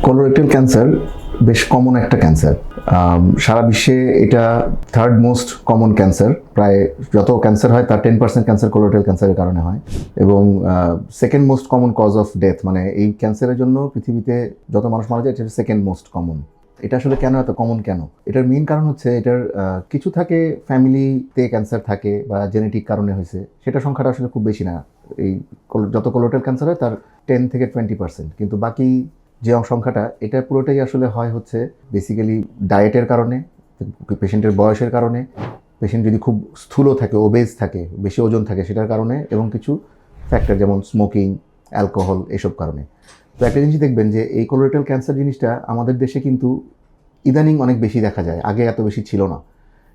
Colorectal cancer বেশ common একটা cancer. সারা বিশ্বে এটা থার্ড মোস্ট কমন ক্যান্সার। প্রায় যত ক্যান্সার হয় তার 10% ক্যান্সার কোলোরেক্টাল ক্যান্সারের কারণে হয়, এবং second most common cause of death, মানে এই ক্যান্সারের জন্য পৃথিবীতে যত মানুষ মারা যায় এটা সেকেন্ড মোস্ট কমন। এটা আসলে কেন এত কমন কেন? এটার মেইন কারণ হচ্ছে এটার কিছু থাকে, ফ্যামিলিতে ক্যান্সার থাকে বা জেনেটিক কারণে হয়েছে, সেটা সংখ্যাটা আসলে খুব বেশি না। এই যত কোলোরেক্টাল ক্যান্সার হয় তার 10 থেকে 20%, কিন্তু বাকি যে সংখ্যাটা এটা পুরোটাই আসলে হয় হচ্ছে বেসিক্যালি ডায়েটের কারণে, পেশেন্টের বয়সের কারণে, পেশেন্ট যদি খুব স্থূল থাকে, ওবেজ থাকে, বেশি ওজন থাকে সেটার কারণে, এবং কিছু ফ্যাক্টর যেমন স্মোকিং, অ্যালকোহল, এসব কারণে। তো একটা জিনিস দেখবেন যে এই কোলোরেক্টাল ক্যান্সার জিনিসটা আমাদের দেশে কিন্তু ইদানিং অনেক বেশি দেখা যায়, আগে এত বেশি ছিল না।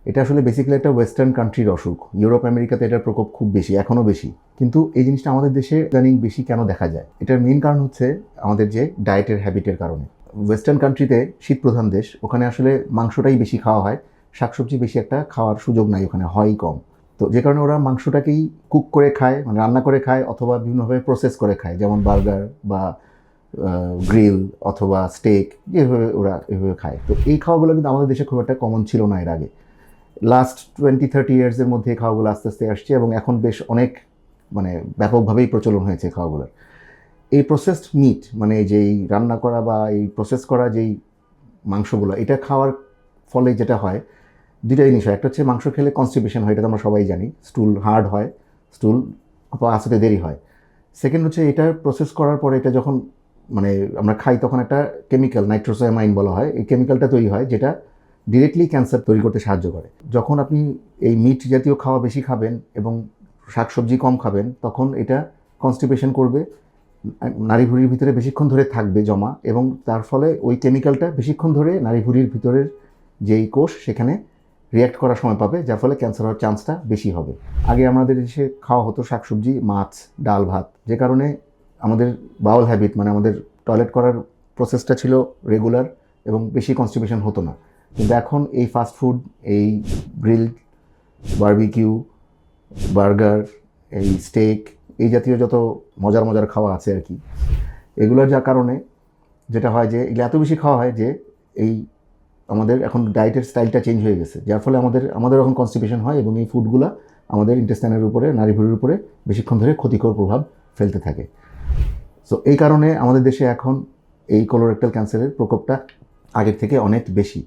এটা আসলে বেসিক্যালি একটা ওয়েস্টার্ন কান্ট্রির অসুখ। ইউরোপ আমেরিকাতে এটার প্রকোপ খুব বেশি, এখনও বেশি, কিন্তু এই জিনিসটা আমাদের দেশে ইদানিং বেশি কেন দেখা যায়? এটার মেইন কারণ হচ্ছে আমাদের যে ডায়েটের হ্যাবিটের কারণে। ওয়েস্টার্ন কান্ট্রিতে, শীতপ্রধান দেশ, ওখানে আসলে মাংসটাই বেশি খাওয়া হয়, শাকসবজি বেশি একটা খাওয়ার সুযোগ নাই, ওখানে হয়ই কম। তো যে কারণে ওরা মাংসটাকেই কুক করে খায়, মানে রান্না করে খায়, অথবা বিভিন্নভাবে প্রসেস করে খায়, যেমন বার্গার বা গ্রিল অথবা স্টেক, যেভাবে ওরা এভাবে খায়। তো এই খাওয়াগুলো কিন্তু আমাদের দেশে খুব একটা কমন ছিল না এর আগে। লাস্ট 20-30 ইয়ার্সের মধ্যে এই খাওয়াগুলো আস্তে আস্তে আসছে, এবং এখন বেশ অনেক মানে ব্যাপকভাবেই প্রচলন হয়েছে খাওয়াগুলোর। এই প্রসেসড মিট, মানে যেই রান্না করা বা এই প্রসেস করা যেই মাংসগুলো, এটা খাওয়ার ফলে যেটা হয় দুইটা জিনিস হয়। একটা হচ্ছে মাংস খেলে কনস্টিপেশন হয়, এটা তো আমরা সবাই জানি, স্টুল হার্ড হয়, স্টুল আসতে দেরি হয়। সেকেন্ড হচ্ছে এটা প্রসেস করার পরে এটা যখন মানে আমরা খাই তখন একটা কেমিক্যাল, নাইট্রোসামাইন বলা হয়, এই কেমিক্যালটা তৈরি হয় যেটা ডিরেক্টলি ক্যান্সার তৈরি করতে সাহায্য করে। যখন আপনি এই মিট জাতীয় খাওয়া বেশি খাবেন এবং শাকসবজি কম খাবেন, তখন এটা কনস্টিপেশন করবে, নাড়িভুঁড়ির ভিতরে বেশিক্ষণ ধরে থাকবে জমা, এবং তার ফলে ওই কেমিক্যালটা বেশিক্ষণ ধরে নাড়িভুঁড়ির ভিতরের যেই কোষ সেখানে রিয়্যাক্ট করার সময় পাবে, যার ফলে ক্যান্সার হওয়ার চান্সটা বেশি হবে। আগে আমাদের দেশে খাওয়া হতো শাকসবজি, মাছ, ডাল, ভাত, যে কারণে আমাদের বাউল হ্যাবিট, মানে আমাদের টয়লেট করার প্রসেসটা ছিল রেগুলার এবং বেশি কনস্টিপেশন হতো না। কিন্তু এখন এই ফাস্ট ফুড, এই গ্রিল, বারবিকিউ, বার্গার, এই স্টেক, এই জাতীয় যত মজার মজার খাওয়া আছে আর কি, এগুলোর যা কারণে যেটা হয় যে এগুলো এত বেশি খাওয়া হয় যে এই আমাদের এখন ডায়েটের স্টাইলটা চেঞ্জ হয়ে গেছে, যার ফলে আমাদের এখন কনস্টিপেশন হয়, এবং এই ফুডগুলো আমাদের ইন্টেস্টাইনের উপরে, নাড়িভুঁড়ির উপরে বেশিক্ষণ ধরে ক্ষতিকর প্রভাব ফেলতে থাকে। সো এই কারণে আমাদের দেশে এখন এই কোলোরেক্টাল ক্যান্সারের প্রকোপটা আগের থেকে অনেক বেশি।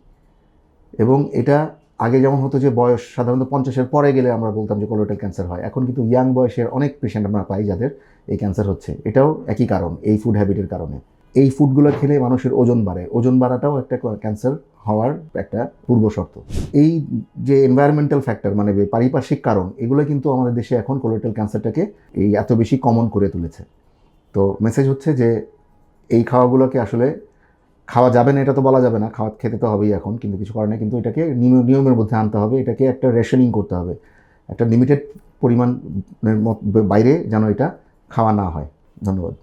এবং এটা আগে যেমন হতো যে বয়স সাধারণত 50-এর পরে গেলে আমরা বলতাম যে কোলোরেক্টাল ক্যান্সার হয়, এখন কিন্তু ইয়াং বয়সের অনেক পেশেন্ট আমরা পাই যাদের এই ক্যান্সার হচ্ছে। এটাও একই কারণ, এই ফুড হ্যাবিটের কারণে। এই ফুডগুলো খেলে মানুষের ওজন বাড়ে, ওজন বাড়াটাও একটা ক্যান্সার হওয়ার একটা পূর্ব শর্ত। এই যে এনভায়রনমেন্টাল ফ্যাক্টর, মানে পারিপার্শ্বিক কারণ, এগুলো কিন্তু আমাদের দেশে এখন কোলোরেক্টাল ক্যান্সারটাকে এই এত বেশি কমন করে তুলেছে। তো মেসেজ হচ্ছে যে এই খাওয়াগুলোকে আসলে খাওয়া যাবে না এটা তো বলা যাবে না, খেতে তো হবেই এখন, কিন্তু কিছু কারণে কিন্তু এটাকে নিয়মের মধ্যে আনতে হবে, এটাকে একটা রেশনিং করতে হবে, একটা লিমিটেড পরিমাণের বাইরে যেন এটা খাওয়া না হয়। ধন্যবাদ।